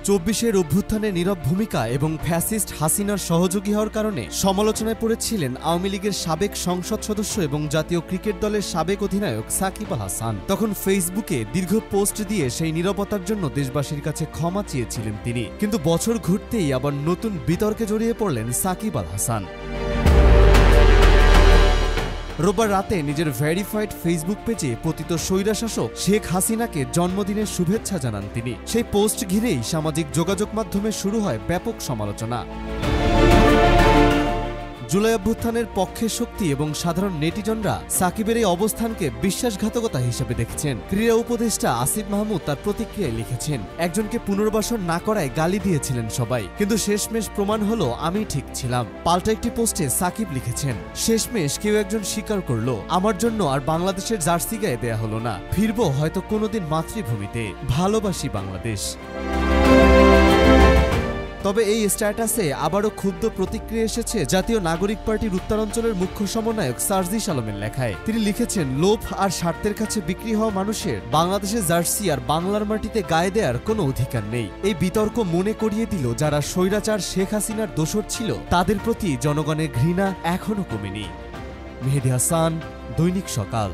২৪-এর অভ্যুত্থানে নীরব ভূমিকা এবং ফ্যাসিস্ট হাসিনার সহযোগী হওয়ার কারণে সমালোচনায় পড়েছিলেন আওয়ামী লীগের সাবেক সংসদ সদস্য এবং জাতীয় ক্রিকেট দলের সাবেক অধিনায়ক সাকিব আল হাসান। তখন ফেসবুকে দীর্ঘ পোস্ট দিয়ে সেই নীরবতার জন্য দেশবাসীর কাছে ক্ষমা চেয়েছিলেন তিনি। কিন্তু বছর ঘুরতেই আবার নতুন বিতর্কে জড়িয়ে পড়লেন সাকিব আল হাসান। রোববার রাতে নিজের ভেরিফাইড ফেসবুক পেজে পতিত স্বৈরশাসক শেখ হাসিনাকে জন্মদিনের শুভেচ্ছা জানান তিনি। সেই পোস্ট ঘিরেই সামাজিক যোগাযোগ মাধ্যমে শুরু হয় ব্যাপক সমালোচনা। জুলাই অভ্যুত্থানের পক্ষের শক্তি এবং সাধারণ নেটিজনরা সাকিবের এই অবস্থানকে বিশ্বাসঘাতকতা হিসেবে দেখছেন। ক্রীড়া উপদেষ্টা আসিফ মাহমুদ তার প্রতিক্রিয়ায় লিখেছেন, একজনকে পুনর্বাসন না করায় গালি দিয়েছিলেন সবাই, কিন্তু শেষমেশ প্রমাণ হলো আমি ঠিক ছিলাম। পাল্টা একটি পোস্টে সাকিব লিখেছেন, শেষমেশ কেউ একজন স্বীকার করলো আমার জন্য আর বাংলাদেশের জার্সি গায়ে দেয়া হলো না, ফিরবো হয়তো কোনোদিন মাতৃভূমিতে। ভালোবাসি বাংলাদেশ। তবে এই স্ট্যাটাসে আবারও ক্ষুব্ধ প্রতিক্রিয়া এসেছে জাতীয় নাগরিক পার্টির উত্তরাঞ্চলের মুখ্য সমন্বয়ক সার্জিস আলমের লেখায়। তিনি লিখেছেন, লোভ আর স্বার্থের কাছে বিক্রি হওয়া মানুষের বাংলাদেশের জার্সি আর বাংলার মাটিতে গায়ে দেওয়ার কোনো অধিকার নেই। এই বিতর্ক মনে করিয়ে দিল যারা স্বৈরাচার শেখ হাসিনার দোসর ছিল তাদের প্রতি জনগণের ঘৃণা এখনো কমেনি। মেহেদী হাসান, দৈনিক সকাল।